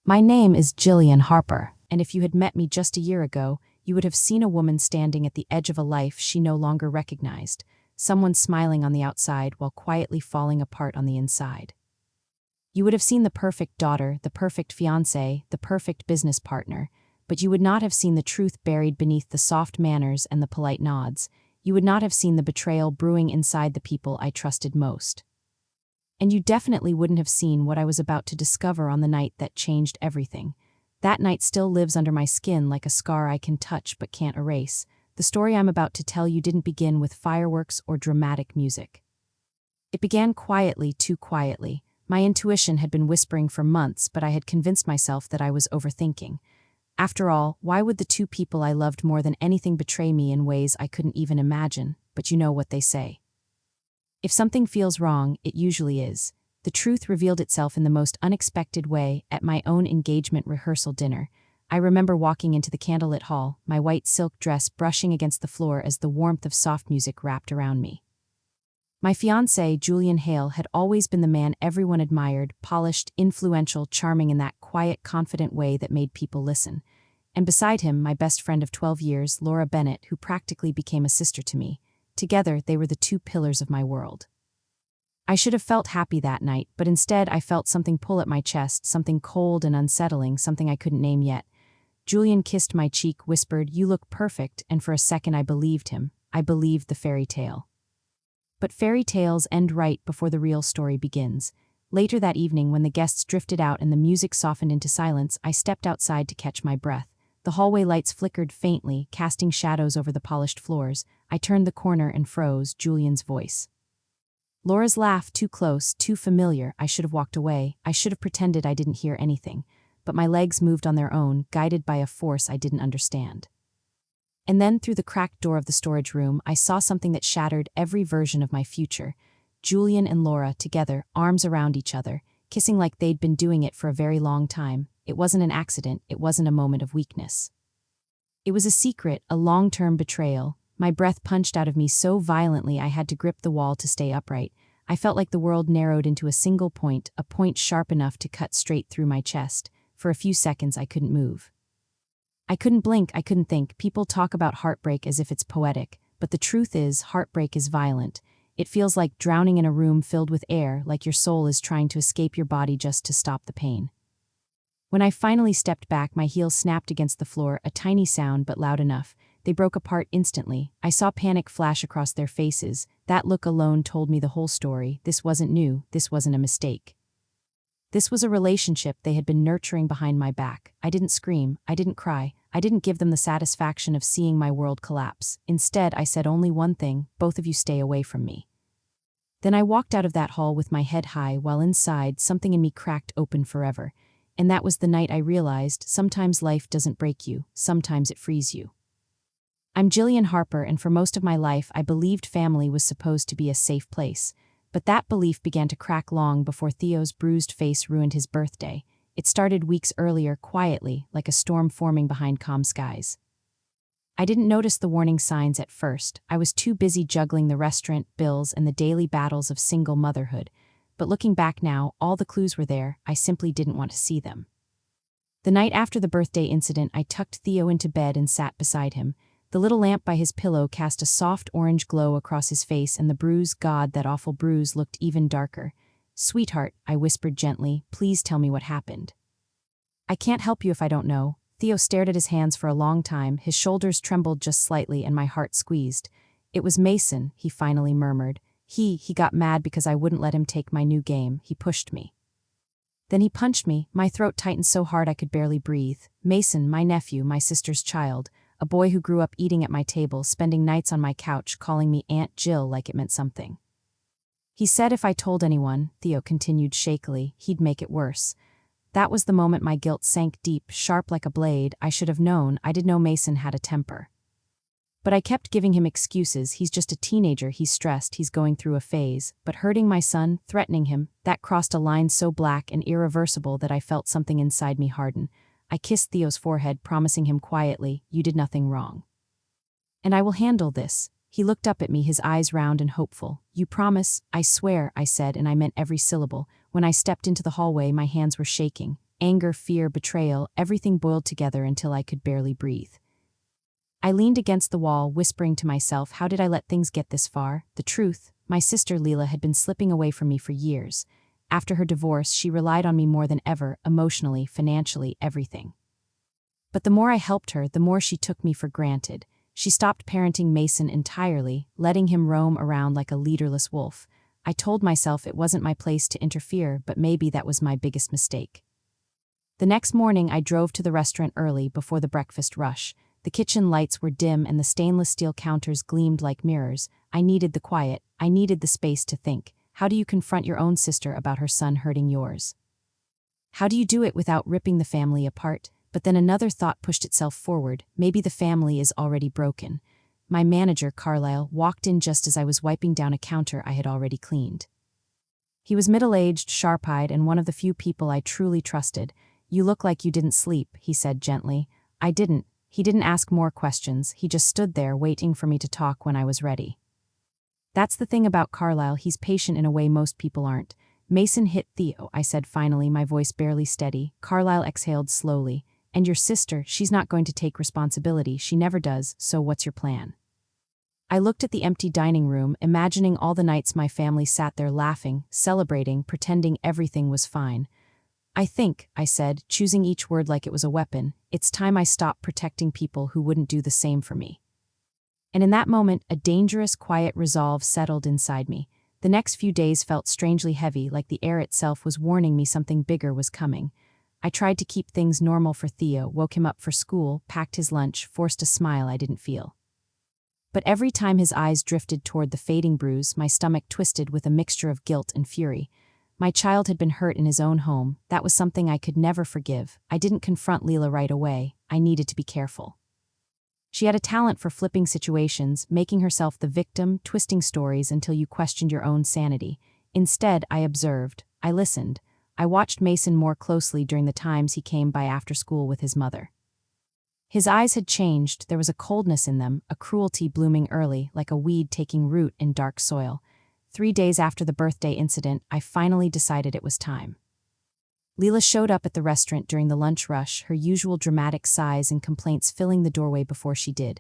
My name is Jillian Harper, and if you had met me just a year ago, you would have seen a woman standing at the edge of a life she no longer recognized, someone smiling on the outside while quietly falling apart on the inside. You would have seen the perfect daughter, the perfect fiancée, the perfect business partner, but you would not have seen the truth buried beneath the soft manners and the polite nods. You would not have seen the betrayal brewing inside the people I trusted most. And you definitely wouldn't have seen what I was about to discover on the night that changed everything. That night still lives under my skin like a scar I can touch but can't erase. The story I'm about to tell you didn't begin with fireworks or dramatic music. It began quietly, too quietly. My intuition had been whispering for months, but I had convinced myself that I was overthinking. After all, why would the two people I loved more than anything betray me in ways I couldn't even imagine? But you know what they say. If something feels wrong, it usually is. The truth revealed itself in the most unexpected way at my own engagement rehearsal dinner. I remember walking into the candlelit hall, my white silk dress brushing against the floor as the warmth of soft music wrapped around me. My fiancé, Julian Hale, had always been the man everyone admired, polished, influential, charming in that quiet, confident way that made people listen. And beside him, my best friend of 12 years, Laura Bennett, who practically became a sister to me. Together, they were the two pillars of my world. I should have felt happy that night, but instead I felt something pull at my chest, something cold and unsettling, something I couldn't name yet. Julian kissed my cheek, whispered, "You look perfect," and for a second I believed him. I believed the fairy tale. But fairy tales end right before the real story begins. Later that evening, when the guests drifted out and the music softened into silence, I stepped outside to catch my breath. The hallway lights flickered faintly, casting shadows over the polished floors. I turned the corner and froze, Julian's voice. Laura's laugh, too close, too familiar. I should have walked away. I should have pretended I didn't hear anything. But my legs moved on their own, guided by a force I didn't understand. And then, through the cracked door of the storage room, I saw something that shattered every version of my future. Julian and Laura, together, arms around each other, kissing like they'd been doing it for a very long time. It wasn't an accident, it wasn't a moment of weakness. It was a secret, a long-term betrayal. My breath punched out of me so violently I had to grip the wall to stay upright. I felt like the world narrowed into a single point, a point sharp enough to cut straight through my chest. For a few seconds I couldn't move. I couldn't blink, I couldn't think. People talk about heartbreak as if it's poetic, but the truth is, heartbreak is violent. It feels like drowning in a room filled with air, like your soul is trying to escape your body just to stop the pain. When I finally stepped back, my heels snapped against the floor, a tiny sound but loud enough. They broke apart instantly. I saw panic flash across their faces. That look alone told me the whole story. This wasn't new, this wasn't a mistake. This was a relationship they had been nurturing behind my back. I didn't scream, I didn't cry, I didn't give them the satisfaction of seeing my world collapse. Instead, I said only one thing: both of you stay away from me. Then I walked out of that hall with my head high, while inside, something in me cracked open forever. And that was the night I realized, sometimes life doesn't break you, sometimes it frees you. I'm Jillian Harper, and for most of my life I believed family was supposed to be a safe place. But that belief began to crack long before Theo's bruised face ruined his birthday. It started weeks earlier, quietly, like a storm forming behind calm skies. I didn't notice the warning signs at first. I was too busy juggling the restaurant, bills, and the daily battles of single motherhood. But looking back now, all the clues were there. I simply didn't want to see them. The night after the birthday incident, I tucked Theo into bed and sat beside him. The little lamp by his pillow cast a soft orange glow across his face, and the bruise, God, that awful bruise, looked even darker. "Sweetheart," I whispered gently, "please tell me what happened." "I can't help you if I don't know." Theo stared at his hands for a long time. His shoulders trembled just slightly, and my heart squeezed. "It was Mason," he finally murmured. He got mad because I wouldn't let him take my new game. He pushed me. Then he punched me. My throat tightened so hard I could barely breathe. Mason, my nephew, my sister's child, a boy who grew up eating at my table, spending nights on my couch, calling me Aunt Jill like it meant something. "He said if I told anyone," Theo continued shakily, "he'd make it worse." That was the moment my guilt sank deep, sharp like a blade. I should have known. I did know Mason had a temper. But I kept giving him excuses. He's just a teenager, he's stressed, he's going through a phase. But hurting my son, threatening him, that crossed a line so black and irreversible that I felt something inside me harden. I kissed Theo's forehead, promising him quietly, "You did nothing wrong. And I will handle this." He looked up at me, his eyes round and hopeful. "You promise?" "I swear," I said, and I meant every syllable. When I stepped into the hallway, my hands were shaking. Anger, fear, betrayal, everything boiled together until I could barely breathe. I leaned against the wall, whispering to myself, how did I let things get this far? The truth, my sister Leela had been slipping away from me for years. After her divorce, she relied on me more than ever, emotionally, financially, everything. But the more I helped her, the more she took me for granted. She stopped parenting Mason entirely, letting him roam around like a leaderless wolf. I told myself it wasn't my place to interfere, but maybe that was my biggest mistake. The next morning, I drove to the restaurant early, before the breakfast rush. The kitchen lights were dim and the stainless steel counters gleamed like mirrors. I needed the quiet. I needed the space to think. How do you confront your own sister about her son hurting yours? How do you do it without ripping the family apart? But then another thought pushed itself forward. Maybe the family is already broken. My manager, Carlisle, walked in just as I was wiping down a counter I had already cleaned. He was middle-aged, sharp-eyed, and one of the few people I truly trusted. You look like you didn't sleep, he said gently. I didn't. He didn't ask more questions. He just stood there waiting for me to talk when I was ready. That's the thing about Carlisle, he's patient in a way most people aren't. Mason hit Theo, I said finally, my voice barely steady. Carlisle exhaled slowly. And your sister, she's not going to take responsibility, she never does, so what's your plan? I looked at the empty dining room, imagining all the nights my family sat there laughing, celebrating, pretending everything was fine. I think, I said, choosing each word like it was a weapon, it's time I stopped protecting people who wouldn't do the same for me. And in that moment, a dangerous, quiet resolve settled inside me. The next few days felt strangely heavy, like the air itself was warning me something bigger was coming. I tried to keep things normal for Theo, woke him up for school, packed his lunch, forced a smile I didn't feel. But every time his eyes drifted toward the fading bruise, my stomach twisted with a mixture of guilt and fury. My child had been hurt in his own home. That was something I could never forgive. I didn't confront Leela right away. I needed to be careful. She had a talent for flipping situations, making herself the victim, twisting stories until you questioned your own sanity. Instead, I observed. I listened. I watched Mason more closely during the times he came by after school with his mother. His eyes had changed. There was a coldness in them, a cruelty blooming early, like a weed taking root in dark soil. 3 days after the birthday incident, I finally decided it was time. Leela showed up at the restaurant during the lunch rush, her usual dramatic sighs and complaints filling the doorway before she did.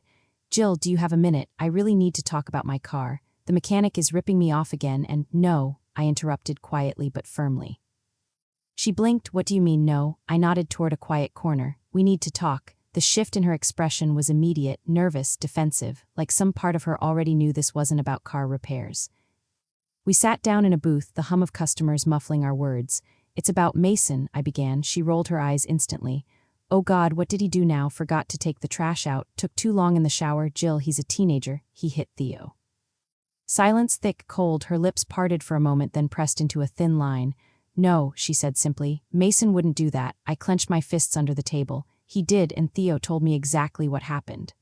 Jill, do you have a minute? I really need to talk about my car. The mechanic is ripping me off again and, no, I interrupted quietly but firmly. She blinked. What do you mean, no? I nodded toward a quiet corner. We need to talk. The shift in her expression was immediate, nervous, defensive, like some part of her already knew this wasn't about car repairs. We sat down in a booth, the hum of customers muffling our words. It's about Mason, I began. She rolled her eyes instantly. Oh God, what did he do now? Forgot to take the trash out, took too long in the shower. Jill, he's a teenager. He hit Theo. Silence, thick, cold, her lips parted for a moment, then pressed into a thin line. No, she said simply. Mason wouldn't do that. I clenched my fists under the table. He did, and Theo told me exactly what happened.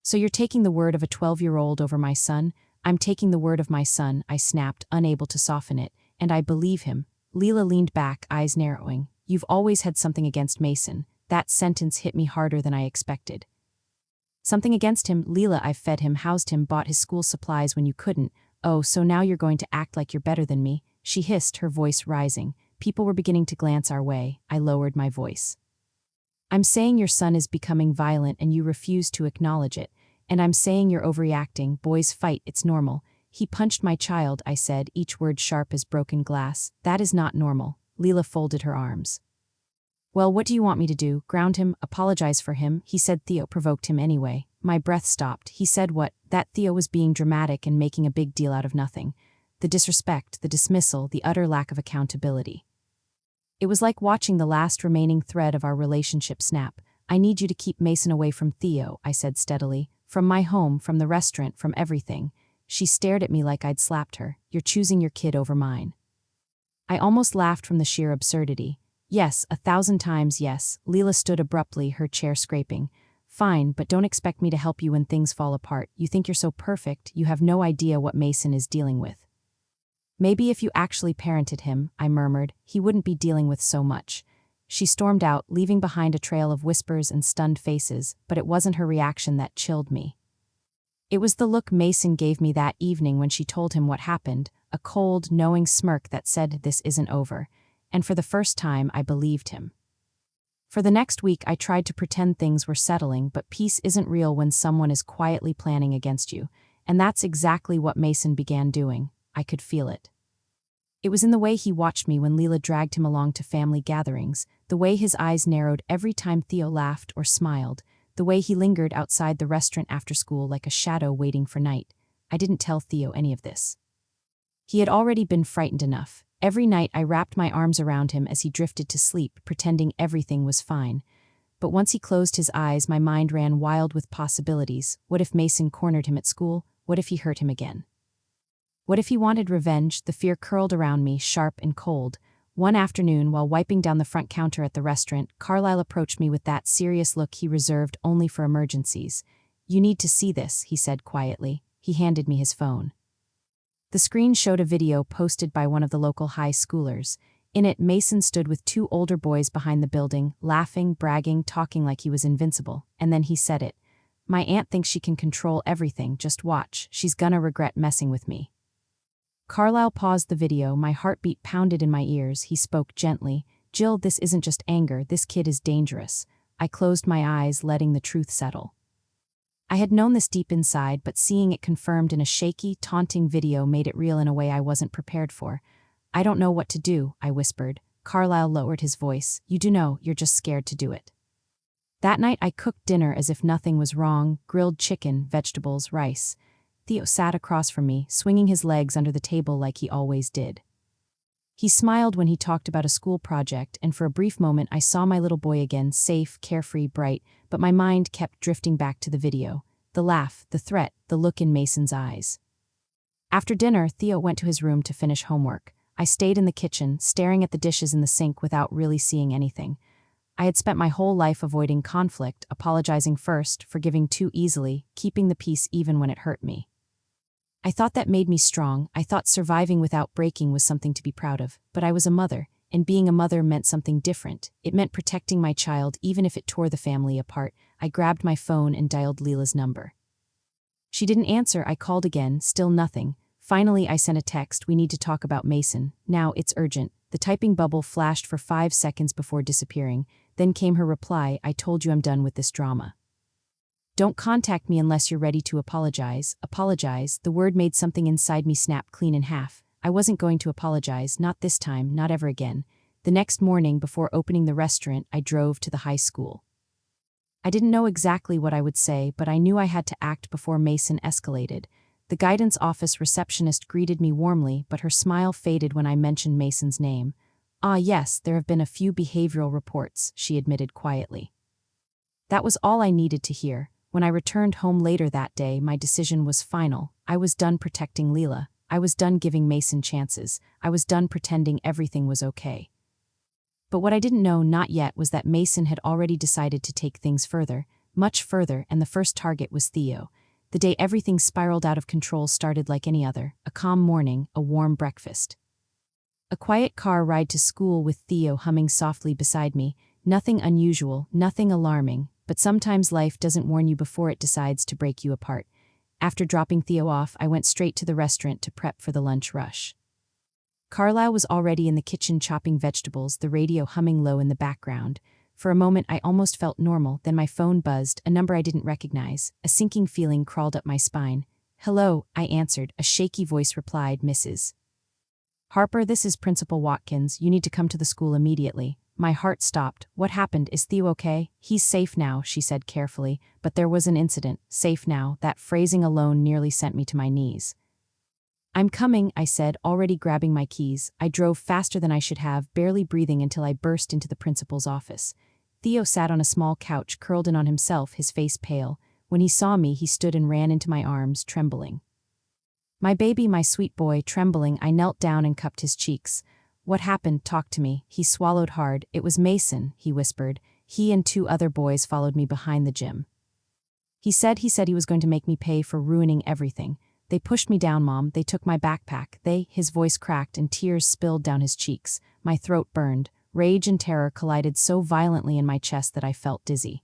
So you're taking the word of a 12-year-old over my son? I'm taking the word of my son, I snapped, unable to soften it, and I believe him. Leela leaned back, eyes narrowing. You've always had something against Mason. That sentence hit me harder than I expected. Something against him? Leela, I've fed him, housed him, bought his school supplies when you couldn't. Oh, so now you're going to act like you're better than me? She hissed, her voice rising. People were beginning to glance our way. I lowered my voice. I'm saying your son is becoming violent and you refuse to acknowledge it. And I'm saying you're overreacting. Boys fight, it's normal. He punched my child, I said, each word sharp as broken glass. That is not normal. Leela folded her arms. Well, what do you want me to do? Ground him? Apologize for him? He said Theo provoked him anyway. My breath stopped. He said what? That Theo was being dramatic and making a big deal out of nothing. The disrespect, the dismissal, the utter lack of accountability. It was like watching the last remaining thread of our relationship snap. I need you to keep Mason away from Theo, I said steadily. From my home, from the restaurant, from everything. She stared at me like I'd slapped her. You're choosing your kid over mine. I almost laughed from the sheer absurdity. Yes, 1,000 times yes. Leela stood abruptly, her chair scraping. Fine, but don't expect me to help you when things fall apart. You think you're so perfect, you have no idea what Mason is dealing with. Maybe if you actually parented him, I murmured, he wouldn't be dealing with so much. She stormed out, leaving behind a trail of whispers and stunned faces, but it wasn't her reaction that chilled me. It was the look Mason gave me that evening when she told him what happened, a cold, knowing smirk that said this isn't over. and for the first time I believed him. For the next week I tried to pretend things were settling, but peace isn't real when someone is quietly planning against you, and that's exactly what Mason began doing. I could feel it. It was in the way he watched me when Leela dragged him along to family gatherings, the way his eyes narrowed every time Theo laughed or smiled, the way he lingered outside the restaurant after school like a shadow waiting for night. I didn't tell Theo any of this. He had already been frightened enough. Every night I wrapped my arms around him as he drifted to sleep, pretending everything was fine. But once he closed his eyes, my mind ran wild with possibilities. What if Mason cornered him at school? What if he hurt him again? What if he wanted revenge? The fear curled around me, sharp and cold. One afternoon, while wiping down the front counter at the restaurant, Carlisle approached me with that serious look he reserved only for emergencies. "You need to see this," he said quietly. He handed me his phone. The screen showed a video posted by one of the local high schoolers. In it, Mason stood with two older boys behind the building, laughing, bragging, talking like he was invincible. And then he said it. "My aunt thinks she can control everything, just watch. She's gonna regret messing with me." Carlisle paused the video, my heartbeat pounded in my ears. He spoke gently. "Jill, this isn't just anger, this kid is dangerous." I closed my eyes, letting the truth settle. I had known this deep inside, but seeing it confirmed in a shaky, taunting video made it real in a way I wasn't prepared for. "I don't know what to do," I whispered. Carlisle lowered his voice. "You do know, you're just scared to do it." That night I cooked dinner as if nothing was wrong, grilled chicken, vegetables, rice. Theo sat across from me, swinging his legs under the table like he always did. He smiled when he talked about a school project, and for a brief moment I saw my little boy again, safe, carefree, bright, but my mind kept drifting back to the video. The laugh, the threat, the look in Mason's eyes. After dinner, Theo went to his room to finish homework. I stayed in the kitchen, staring at the dishes in the sink without really seeing anything. I had spent my whole life avoiding conflict, apologizing first, forgiving too easily, keeping the peace even when it hurt me. I thought that made me strong. I thought surviving without breaking was something to be proud of. But I was a mother, and being a mother meant something different. It meant protecting my child even if it tore the family apart. I grabbed my phone and dialed Leela's number. She didn't answer. I called again, still nothing. Finally, I sent a text. "We need to talk about Mason. Now, it's urgent." The typing bubble flashed for 5 seconds before disappearing. Then came her reply. "I told you I'm done with this drama. Don't contact me unless you're ready to apologize." Apologize? The word made something inside me snap clean in half. I wasn't going to apologize, not this time, not ever again. The next morning, before opening the restaurant, I drove to the high school. I didn't know exactly what I would say, but I knew I had to act before Mason escalated. The guidance office receptionist greeted me warmly, but her smile faded when I mentioned Mason's name. "Ah, yes, there have been a few behavioral reports," she admitted quietly. That was all I needed to hear. When I returned home later that day, my decision was final. I was done protecting Leela. I was done giving Mason chances. I was done pretending everything was okay. But what I didn't know, not yet, was that Mason had already decided to take things further, much further, and the first target was Theo. The day everything spiraled out of control started like any other: a calm morning, a warm breakfast. A quiet car ride to school with Theo humming softly beside me. Nothing unusual, nothing alarming, but sometimes life doesn't warn you before it decides to break you apart. After dropping Theo off, I went straight to the restaurant to prep for the lunch rush. Carlisle was already in the kitchen chopping vegetables, the radio humming low in the background. For a moment I almost felt normal, then my phone buzzed, a number I didn't recognize. A sinking feeling crawled up my spine. "Hello," I answered. A shaky voice replied, "Mrs. Harper, this is Principal Watkins. You need to come to the school immediately." My heart stopped. "What happened? Is Theo okay?" "He's safe now," she said carefully, "but there was an incident." Safe now, that phrasing alone nearly sent me to my knees. "I'm coming," I said, already grabbing my keys. I drove faster than I should have, barely breathing until I burst into the principal's office. Theo sat on a small couch, curled in on himself, his face pale. When he saw me, he stood and ran into my arms, trembling. "My baby, my sweet boy," trembling, I knelt down and cupped his cheeks. "What happened? Talk to me." He swallowed hard. "It was Mason," he whispered. "He and 2 other boys followed me behind the gym. He said he was going to make me pay for ruining everything. They pushed me down, Mom. They took my backpack. His voice cracked and tears spilled down his cheeks. My throat burned. Rage and terror collided so violently in my chest that I felt dizzy.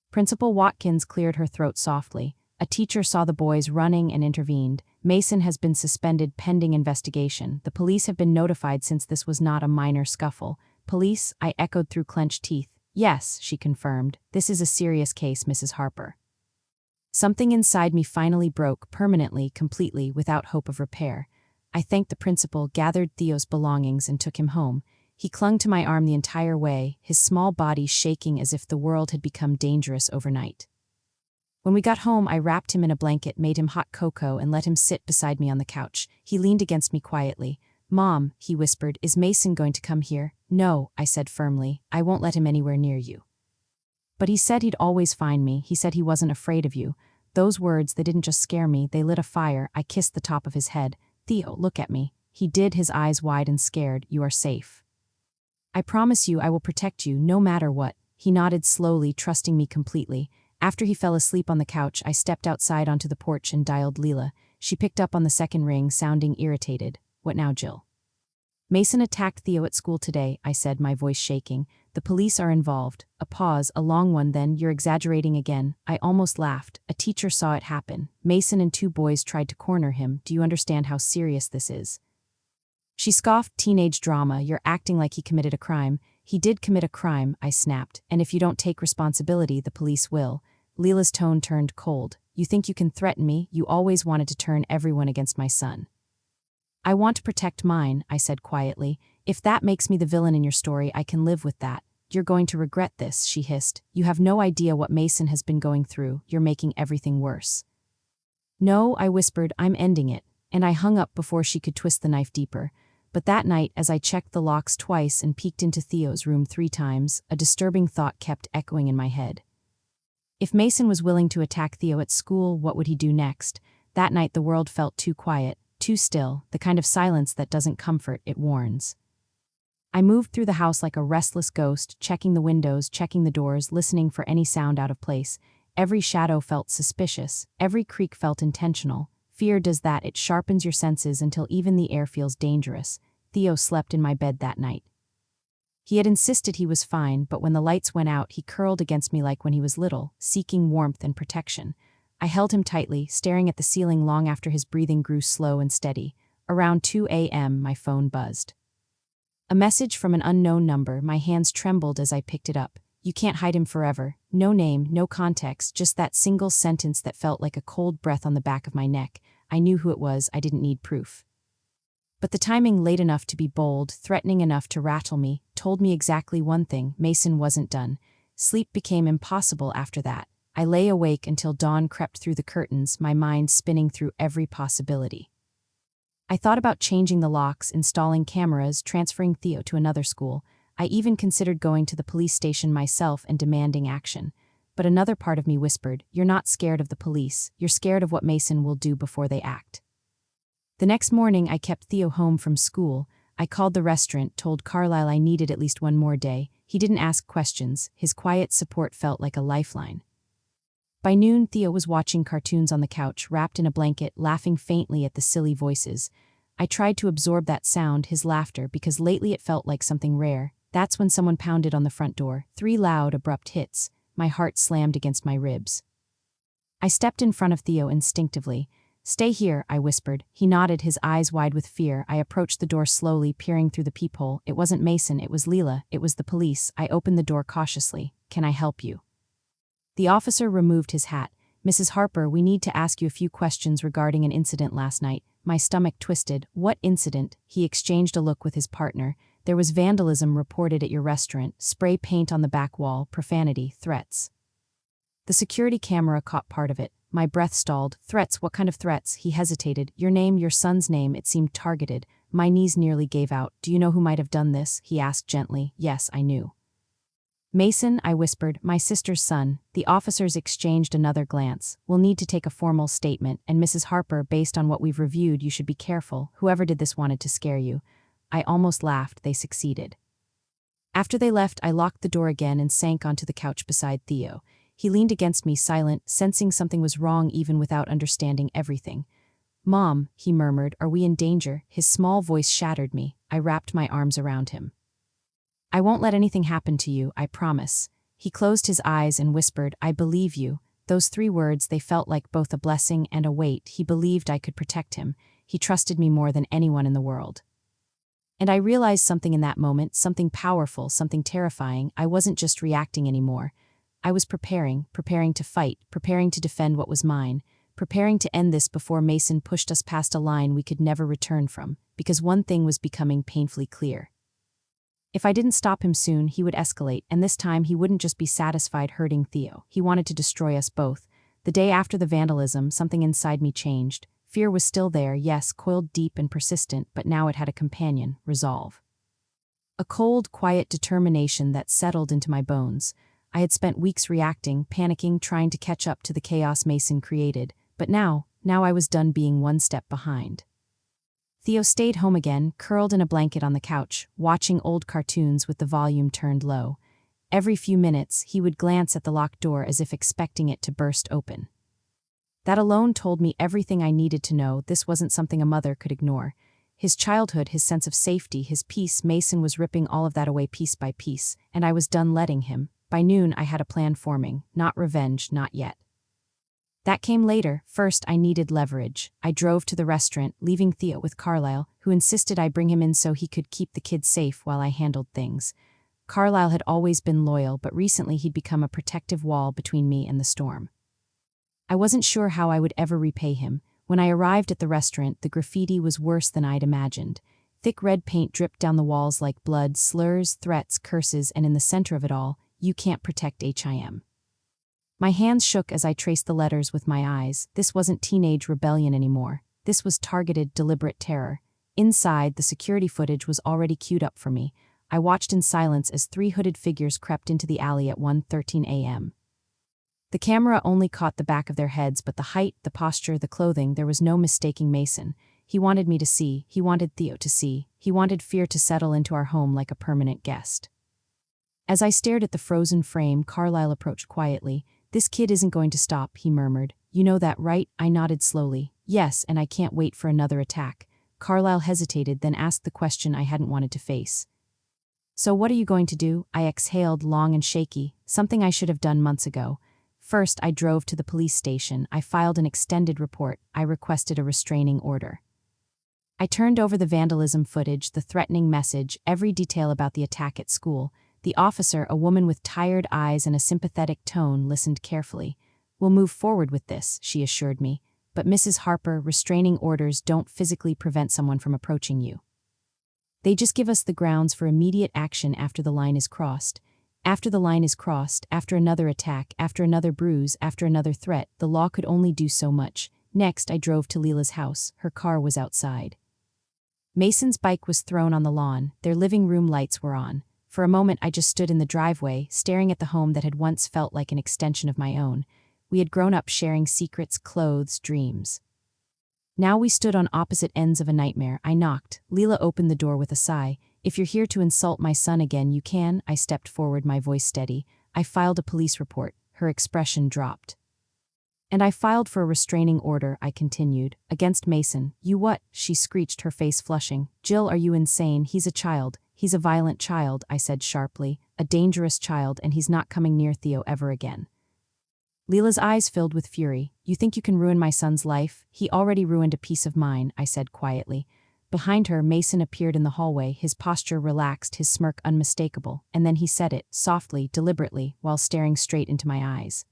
Principal Watkins cleared her throat softly. A teacher saw the boys running and intervened. Mason has been suspended pending investigation. The police have been notified since this was not a minor scuffle. Police? I echoed through clenched teeth. Yes, she confirmed. This is a serious case, Mrs. Harper. Something inside me finally broke, permanently, completely, without hope of repair. I thanked the principal, gathered Theo's belongings, and took him home. He clung to my arm the entire way, his small body shaking as if the world had become dangerous overnight. When we got home, I wrapped him in a blanket, made him hot cocoa, and let him sit beside me on the couch. He leaned against me quietly. "Mom," he whispered, "is Mason going to come here?" "No," I said firmly. "I won't let him anywhere near you." "But he said he'd always find me. He said he wasn't afraid of you." Those words, they didn't just scare me, they lit a fire. I kissed the top of his head. "Theo, look at me." He did, his eyes wide and scared. "You are safe. I promise you I will protect you, no matter what." He nodded slowly, trusting me completely. After he fell asleep on the couch, I stepped outside onto the porch and dialed Leela. She picked up on the second ring, sounding irritated. "What now, Jill?" "Mason attacked Theo at school today," I said, my voice shaking. "The police are involved." A pause, a long one. "Then you're exaggerating again." I almost laughed. "A teacher saw it happen. Mason and 2 boys tried to corner him. Do you understand how serious this is?" She scoffed. "Teenage drama. You're acting like he committed a crime." "He did commit a crime," I snapped. "And if you don't take responsibility, the police will." Leela's tone turned cold. "You think you can threaten me? You always wanted to turn everyone against my son." "I want to protect mine," I said quietly. "If that makes me the villain in your story, I can live with that." "You're going to regret this," she hissed. "You have no idea what Mason has been going through. You're making everything worse." "No," I whispered, "I'm ending it." And I hung up before she could twist the knife deeper. But that night, as I checked the locks twice and peeked into Theo's room 3 times, a disturbing thought kept echoing in my head. If Mason was willing to attack Theo at school, what would he do next? That night the world felt too quiet, too still, the kind of silence that doesn't comfort, it warns. I moved through the house like a restless ghost, checking the windows, checking the doors, listening for any sound out of place. Every shadow felt suspicious, every creak felt intentional. Fear does that, it sharpens your senses until even the air feels dangerous. Theo slept in my bed that night. He had insisted he was fine, but when the lights went out, he curled against me like when he was little, seeking warmth and protection. I held him tightly, staring at the ceiling long after his breathing grew slow and steady. Around 2 a.m., my phone buzzed. A message from an unknown number. My hands trembled as I picked it up. "You can't hide him forever." No name, no context, just that single sentence that felt like a cold breath on the back of my neck. I knew who it was, I didn't need proof. But the timing, late enough to be bold, threatening enough to rattle me, told me exactly one thing: Mason wasn't done. Sleep became impossible after that. I lay awake until dawn crept through the curtains, my mind spinning through every possibility. I thought about changing the locks, installing cameras, transferring Theo to another school. I even considered going to the police station myself and demanding action. But another part of me whispered, "You're not scared of the police, you're scared of what Mason will do before they act." The next morning, I kept Theo home from school. I called the restaurant, told Carlisle I needed at least one more day. He didn't ask questions. His quiet support felt like a lifeline. By noon, Theo was watching cartoons on the couch, wrapped in a blanket, laughing faintly at the silly voices. I tried to absorb that sound, his laughter, because lately it felt like something rare. That's when someone pounded on the front door. 3 loud, abrupt hits. My heart slammed against my ribs. I stepped in front of Theo instinctively. "Stay here," I whispered. He nodded, his eyes wide with fear. I approached the door slowly, peering through the peephole. It wasn't Mason, it was Leela. It was the police. I opened the door cautiously. "Can I help you?" The officer removed his hat. "Mrs. Harper, we need to ask you a few questions regarding an incident last night." My stomach twisted. "What incident?" He exchanged a look with his partner. "There was vandalism reported at your restaurant. Spray paint on the back wall, profanity, threats." The security camera caught part of it. My breath stalled. "Threats? What kind of threats?" He hesitated. "Your name, your son's name." It seemed targeted. My knees nearly gave out. "Do you know who might have done this?" he asked gently. Yes, I knew. "Mason," I whispered, "my sister's son." The officers exchanged another glance. "We'll need to take a formal statement, and Mrs. Harper, based on what we've reviewed, you should be careful. Whoever did this wanted to scare you." I almost laughed. They succeeded. After they left, I locked the door again and sank onto the couch beside Theo. He leaned against me, silent, sensing something was wrong even without understanding everything. "Mom," he murmured, "are we in danger?" His small voice shattered me. I wrapped my arms around him. "I won't let anything happen to you, I promise." He closed his eyes and whispered, "I believe you." Those 3 words, they felt like both a blessing and a weight. He believed I could protect him. He trusted me more than anyone in the world. And I realized something in that moment, something powerful, something terrifying. I wasn't just reacting anymore. I was preparing to fight, preparing to defend what was mine, preparing to end this before Mason pushed us past a line we could never return from, because one thing was becoming painfully clear. If I didn't stop him soon, he would escalate, and this time he wouldn't just be satisfied hurting Theo. He wanted to destroy us both. The day after the vandalism, something inside me changed. Fear was still there, yes, coiled deep and persistent, but now it had a companion, resolve. A cold, quiet determination that settled into my bones. I had spent weeks reacting, panicking, trying to catch up to the chaos Mason created, but now I was done being one step behind. Theo stayed home again, curled in a blanket on the couch, watching old cartoons with the volume turned low. Every few minutes, he would glance at the locked door as if expecting it to burst open. That alone told me everything I needed to know. This wasn't something a mother could ignore. His childhood, his sense of safety, his peace, Mason was ripping all of that away piece by piece, and I was done letting him. By noon, I had a plan forming. Not revenge, not yet. That came later. First, I needed leverage. I drove to the restaurant, leaving Theo with Carlisle, who insisted I bring him in so he could keep the kids safe while I handled things. Carlisle had always been loyal, but recently he'd become a protective wall between me and the storm. I wasn't sure how I would ever repay him. When I arrived at the restaurant, the graffiti was worse than I'd imagined. Thick red paint dripped down the walls like blood, slurs, threats, curses, and in the center of it all, "You can't protect HIM." My hands shook as I traced the letters with my eyes. This wasn't teenage rebellion anymore. This was targeted, deliberate terror. Inside, the security footage was already queued up for me. I watched in silence as 3 hooded figures crept into the alley at 1:13 a.m. The camera only caught the back of their heads, but the height, the posture, the clothing, there was no mistaking Mason. He wanted me to see, he wanted Theo to see, he wanted fear to settle into our home like a permanent guest. As I stared at the frozen frame, Carlisle approached quietly. "This kid isn't going to stop," he murmured. "You know that, right?" I nodded slowly. "Yes, and I can't wait for another attack." Carlisle hesitated, then asked the question I hadn't wanted to face. "So what are you going to do?" I exhaled, long and shaky, something I should have done months ago. First, I drove to the police station. I filed an extended report. I requested a restraining order. I turned over the vandalism footage, the threatening message, every detail about the attack at school. The officer, a woman with tired eyes and a sympathetic tone, listened carefully. "We'll move forward with this," she assured me. "But Mrs. Harper, restraining orders don't physically prevent someone from approaching you. They just give us the grounds for immediate action after the line is crossed. After the line is crossed, after another attack, after another bruise, after another threat, the law could only do so much." Next, I drove to Leela's house. Her car was outside. Mason's bike was thrown on the lawn. Their living room lights were on. For a moment, I just stood in the driveway, staring at the home that had once felt like an extension of my own. We had grown up sharing secrets, clothes, dreams. Now we stood on opposite ends of a nightmare. I knocked. Leela opened the door with a sigh. "If you're here to insult my son again, you can." I stepped forward, my voice steady. "I filed a police report." Her expression dropped. "And I filed for a restraining order," I continued, "against Mason." "You what?" she screeched, her face flushing. "Jill, are you insane? He's a child. He's a violent child," I said sharply. "A dangerous child, and he's not coming near Theo ever again." Leela's eyes filled with fury. "You think you can ruin my son's life? He already ruined a piece of mine," I said quietly. Behind her, Mason appeared in the hallway, his posture relaxed, his smirk unmistakable, and then he said it, softly, deliberately, while staring straight into my eyes.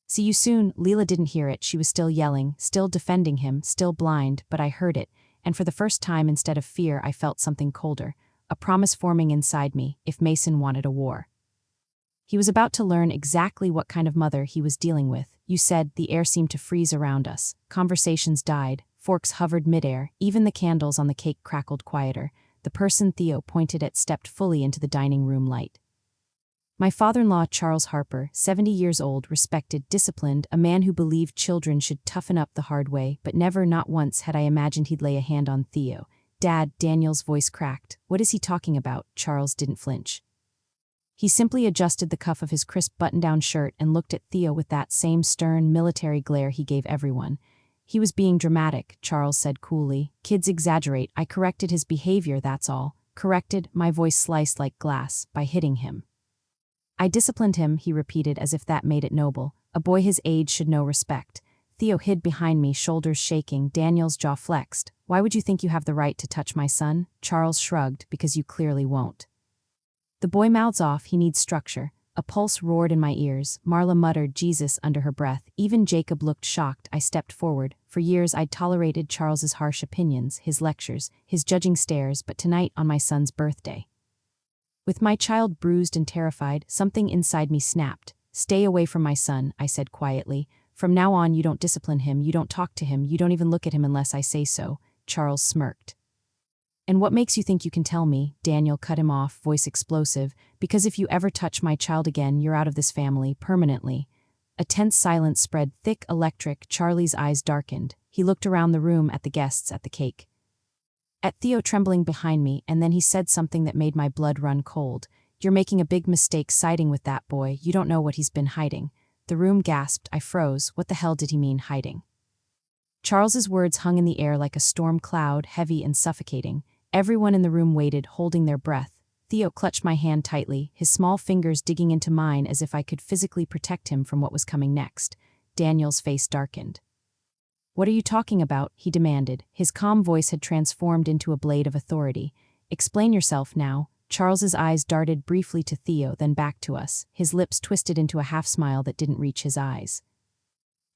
"See you soon." Leela didn't hear it. She was still yelling, still defending him, still blind, but I heard it, and for the first time, instead of fear, I felt something colder, a promise forming inside me, if Mason wanted a war. He was about to learn exactly what kind of mother he was dealing with. "You said." The air seemed to freeze around us. Conversations died. Forks hovered midair. Even the candles on the cake crackled quieter. The person Theo pointed at stepped fully into the dining room light. My father-in-law, Charles Harper, 70 years old, respected, disciplined, a man who believed children should toughen up the hard way, but never, not once, had I imagined he'd lay a hand on Theo. "Dad," Daniel's voice cracked. "What is he talking about?" Charles didn't flinch. He simply adjusted the cuff of his crisp button-down shirt and looked at Theo with that same stern, military glare he gave everyone. "He was being dramatic," Charles said coolly. "Kids exaggerate. I corrected his behavior, that's all." "Corrected?" My voice sliced like glass. "By hitting him." "I disciplined him," he repeated as if that made it noble. A boy his age should know respect. Theo hid behind me, shoulders shaking, Daniel's jaw flexed. Why would you think you have the right to touch my son? Charles shrugged, because you clearly won't. The boy mouths off, he needs structure. A pulse roared in my ears. Marla muttered Jesus under her breath. Even Jacob looked shocked. I stepped forward. For years I'd tolerated Charles's harsh opinions, his lectures, his judging stares, but tonight, on my son's birthday, with my child bruised and terrified, something inside me snapped. Stay away from my son, I said quietly. From now on, you don't discipline him, you don't talk to him, you don't even look at him unless I say so. Charles smirked. And what makes you think you can tell me? Daniel cut him off, voice explosive. Because if you ever touch my child again, you're out of this family, permanently. A tense silence spread, thick, electric. Charlie's eyes darkened. He looked around the room at the guests, at the cake, at Theo trembling behind me, and then he said something that made my blood run cold. You're making a big mistake siding with that boy. You don't know what he's been hiding. The room gasped. I froze. What the hell did he mean, hiding? Charles's words hung in the air like a storm cloud, heavy and suffocating. Everyone in the room waited, holding their breath. Theo clutched my hand tightly, his small fingers digging into mine as if I could physically protect him from what was coming next. Daniel's face darkened. What are you talking about? He demanded. His calm voice had transformed into a blade of authority. Explain yourself now. Charles's eyes darted briefly to Theo, then back to us. His lips twisted into a half-smile that didn't reach his eyes.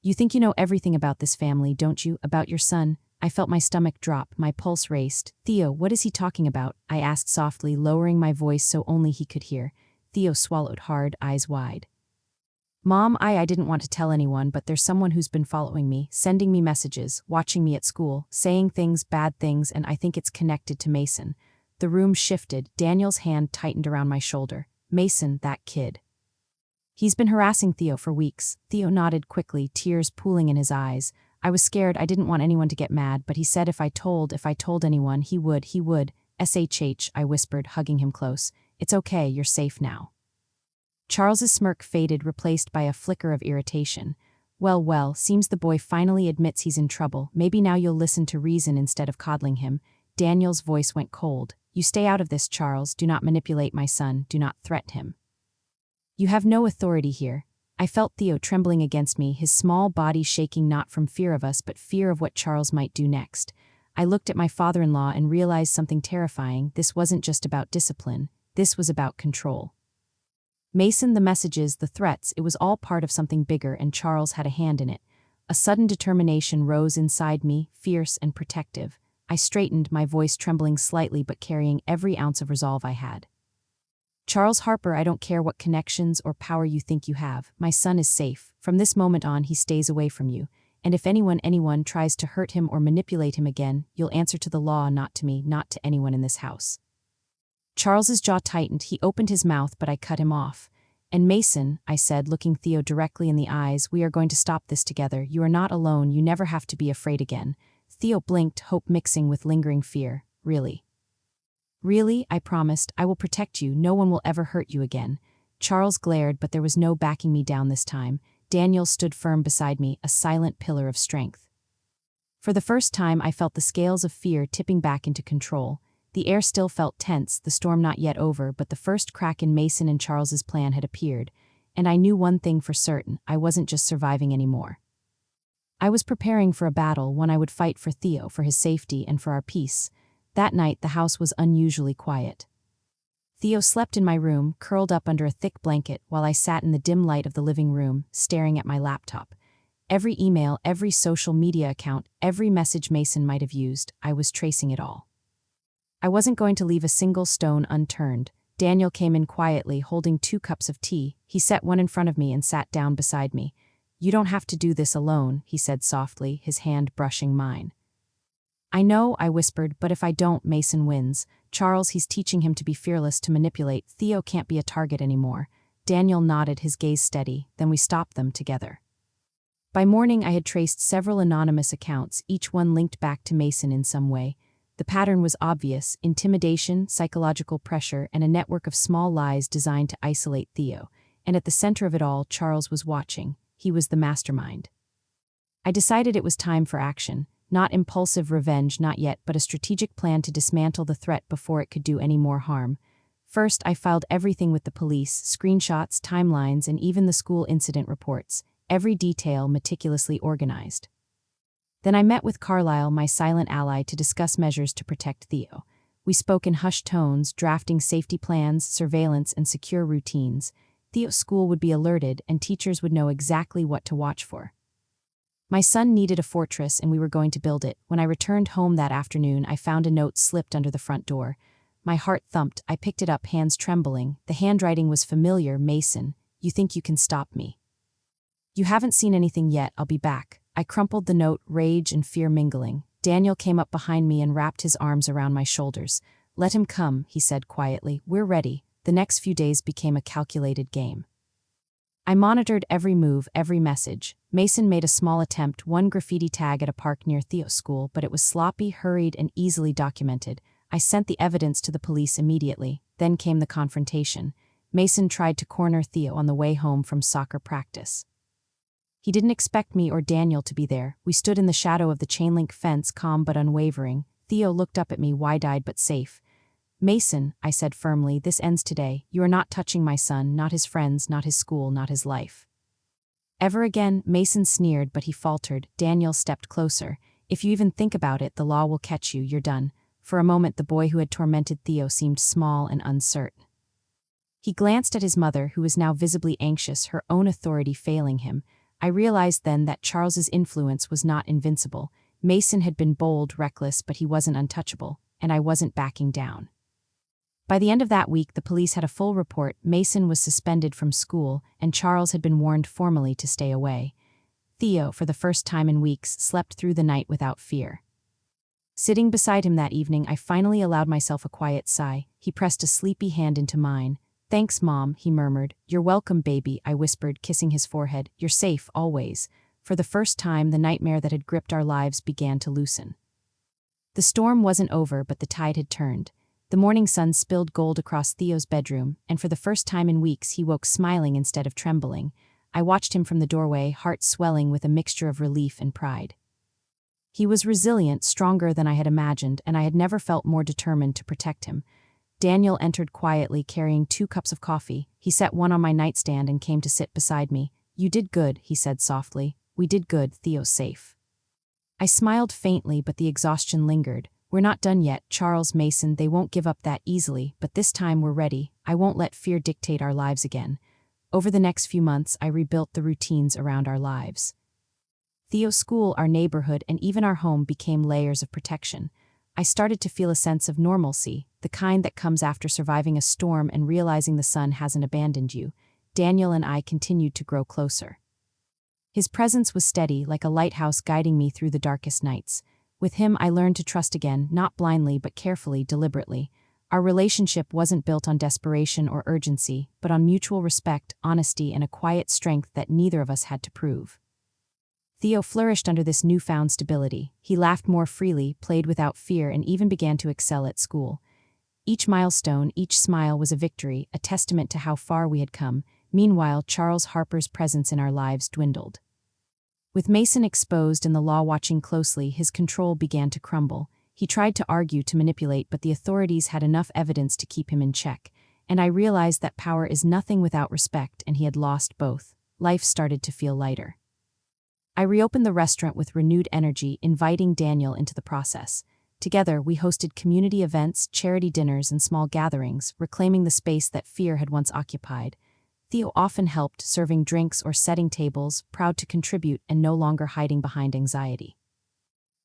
You think you know everything about this family, don't you? About your son? I felt my stomach drop, my pulse raced. Theo, what is he talking about? I asked softly, lowering my voice so only he could hear. Theo swallowed hard, eyes wide. Mom, I didn't want to tell anyone, but there's someone who's been following me, sending me messages, watching me at school, saying things, bad things, and I think it's connected to Mason. The room shifted. Daniel's hand tightened around my shoulder. Mason, that kid. He's been harassing Theo for weeks. Theo nodded quickly, tears pooling in his eyes. I was scared. I didn't want anyone to get mad, but he said if I told anyone, he would. SHH, I whispered, hugging him close. It's okay, you're safe now. Charles's smirk faded, replaced by a flicker of irritation. Well, seems the boy finally admits he's in trouble. Maybe now you'll listen to reason instead of coddling him. Daniel's voice went cold. You stay out of this, Charles. Do not manipulate my son. Do not threaten him. You have no authority here. I felt Theo trembling against me, his small body shaking not from fear of us but fear of what Charles might do next. I looked at my father-in-law and realized something terrifying. This wasn't just about discipline. This was about control. Mason, the messages, the threats, it was all part of something bigger, and Charles had a hand in it. A sudden determination rose inside me, fierce and protective. I straightened, my voice trembling slightly but carrying every ounce of resolve I had. Charles Harper, I don't care what connections or power you think you have. My son is safe. From this moment on, he stays away from you. And if anyone tries to hurt him or manipulate him again, you'll answer to the law, not to me, not to anyone in this house. Charles's jaw tightened. He opened his mouth, but I cut him off. And Mason, I said, looking Theo directly in the eyes, we are going to stop this together. You are not alone. You never have to be afraid again. Theo blinked, hope mixing with lingering fear. Really? Really, I promised, I will protect you. No one will ever hurt you again. Charles glared, but there was no backing me down this time. Daniel stood firm beside me, a silent pillar of strength. For the first time, I felt the scales of fear tipping back into control. The air still felt tense, the storm not yet over, but the first crack in Mason and Charles's plan had appeared, and I knew one thing for certain: I wasn't just surviving anymore. I was preparing for a battle, one I would fight for Theo, for his safety, and for our peace. That night, the house was unusually quiet. Theo slept in my room, curled up under a thick blanket, while I sat in the dim light of the living room, staring at my laptop. Every email, every social media account, every message Mason might have used, I was tracing it all. I wasn't going to leave a single stone unturned. Daniel came in quietly, holding 2 cups of tea. He set one in front of me and sat down beside me. You don't have to do this alone, he said softly, his hand brushing mine. I know, I whispered, but if I don't, Mason wins. Charles, he's teaching him to be fearless, to manipulate. Theo can't be a target anymore. Daniel nodded, his gaze steady. Then we stopped them together. By morning, I had traced several anonymous accounts, each one linked back to Mason in some way. The pattern was obvious: intimidation, psychological pressure, and a network of small lies designed to isolate Theo. And at the center of it all, Charles was watching. He was the mastermind. I decided it was time for action. Not impulsive revenge, not yet, but a strategic plan to dismantle the threat before it could do any more harm. First, I filed everything with the police: screenshots, timelines, and even the school incident reports. every detail meticulously organized. Then I met with Carlisle, my silent ally, to discuss measures to protect Theo. We spoke in hushed tones, drafting safety plans, surveillance, and secure routines. Theo's school would be alerted, and teachers would know exactly what to watch for. My son needed a fortress, and we were going to build it. When I returned home that afternoon, I found a note slipped under the front door. My heart thumped. I picked it up, hands trembling. The handwriting was familiar. Mason, you think you can stop me? You haven't seen anything yet. I'll be back. I crumpled the note, rage and fear mingling. Daniel came up behind me and wrapped his arms around my shoulders. Let him come, he said quietly. We're ready. The next few days became a calculated game. I monitored every move, every message. Mason made a small attempt, one graffiti tag at a park near Theo's school, but it was sloppy, hurried, and easily documented. I sent the evidence to the police immediately. Then came the confrontation. Mason tried to corner Theo on the way home from soccer practice. He didn't expect me or Daniel to be there. We stood in the shadow of the chain-link fence, calm but unwavering. Theo looked up at me, wide-eyed but safe. Mason, I said firmly, this ends today. You are not touching my son, not his friends, not his school, not his life. Ever again, Mason sneered, but he faltered. Daniel stepped closer. If you even think about it, the law will catch you. You're done. For a moment, the boy who had tormented Theo seemed small and uncertain. He glanced at his mother, who was now visibly anxious, her own authority failing him. I realized then that Charles's influence was not invincible. Mason had been bold, reckless, but he wasn't untouchable, and I wasn't backing down. By the end of that week, the police had a full report. Mason was suspended from school, and Charles had been warned formally to stay away. Theo, for the first time in weeks, slept through the night without fear. Sitting beside him that evening, I finally allowed myself a quiet sigh. He pressed a sleepy hand into mine. Thanks, Mom, he murmured. You're welcome, baby, I whispered, kissing his forehead. You're safe, always. For the first time, the nightmare that had gripped our lives began to loosen. The storm wasn't over, but the tide had turned. The morning sun spilled gold across Theo's bedroom, and for the first time in weeks he woke smiling instead of trembling. I watched him from the doorway, heart swelling with a mixture of relief and pride. He was resilient, stronger than I had imagined, and I had never felt more determined to protect him. Daniel entered quietly, carrying 2 cups of coffee. He set one on my nightstand and came to sit beside me. You did good, he said softly. We did good, Theo's safe. I smiled faintly, but the exhaustion lingered. We're not done yet, Charles, Mason, they won't give up that easily, but this time we're ready. I won't let fear dictate our lives again. Over the next few months, I rebuilt the routines around our lives. Theo's school, our neighborhood, and even our home became layers of protection. I started to feel a sense of normalcy, the kind that comes after surviving a storm and realizing the sun hasn't abandoned you. Daniel and I continued to grow closer. His presence was steady, like a lighthouse guiding me through the darkest nights. With him, I learned to trust again, not blindly but carefully, deliberately. Our relationship wasn't built on desperation or urgency, but on mutual respect, honesty, and a quiet strength that neither of us had to prove. Theo flourished under this newfound stability. He laughed more freely, played without fear, and even began to excel at school. Each milestone, each smile was a victory, a testament to how far we had come. Meanwhile, Charles Harper's presence in our lives dwindled. With Mason exposed and the law watching closely, his control began to crumble. He tried to argue, to manipulate, but the authorities had enough evidence to keep him in check. And I realized that power is nothing without respect, and he had lost both. Life started to feel lighter. I reopened the restaurant with renewed energy, inviting Daniel into the process. Together, we hosted community events, charity dinners, and small gatherings, reclaiming the space that fear had once occupied. Theo often helped, serving drinks or setting tables, proud to contribute and no longer hiding behind anxiety.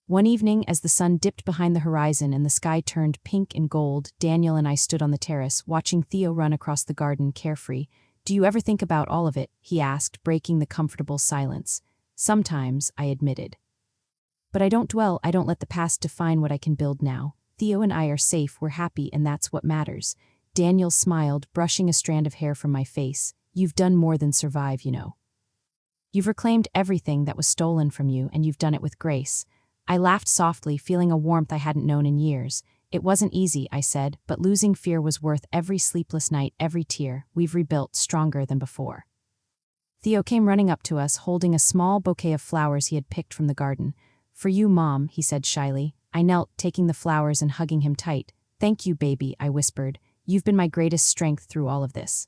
One evening, as the sun dipped behind the horizon and the sky turned pink and gold, Daniel and I stood on the terrace, watching Theo run across the garden carefree. Do you ever think about all of it? He asked, breaking the comfortable silence. Sometimes, I admitted. But I don't dwell, I don't let the past define what I can build now. Theo and I are safe, we're happy, and that's what matters. Daniel smiled, brushing a strand of hair from my face. You've done more than survive, you know. You've reclaimed everything that was stolen from you, and you've done it with grace. I laughed softly, feeling a warmth I hadn't known in years. It wasn't easy, I said, but losing fear was worth every sleepless night, every tear. We've rebuilt stronger than before. Theo came running up to us, holding a small bouquet of flowers he had picked from the garden. For you, Mom, he said shyly. I knelt, taking the flowers and hugging him tight. Thank you, baby, I whispered. You've been my greatest strength through all of this.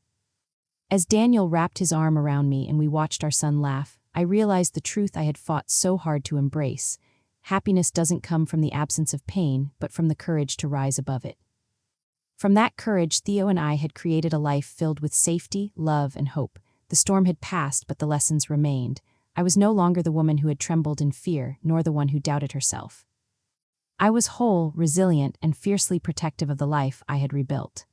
As Daniel wrapped his arm around me and we watched our son laugh, I realized the truth I had fought so hard to embrace. Happiness doesn't come from the absence of pain, but from the courage to rise above it. From that courage, Theo and I had created a life filled with safety, love, and hope. The storm had passed, but the lessons remained. I was no longer the woman who had trembled in fear, nor the one who doubted herself. I was whole, resilient, and fiercely protective of the life I had rebuilt.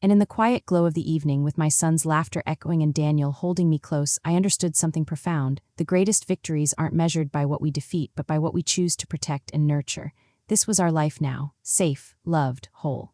And in the quiet glow of the evening, with my son's laughter echoing and Daniel holding me close, I understood something profound. The greatest victories aren't measured by what we defeat, but by what we choose to protect and nurture. This was our life now, safe, loved, whole.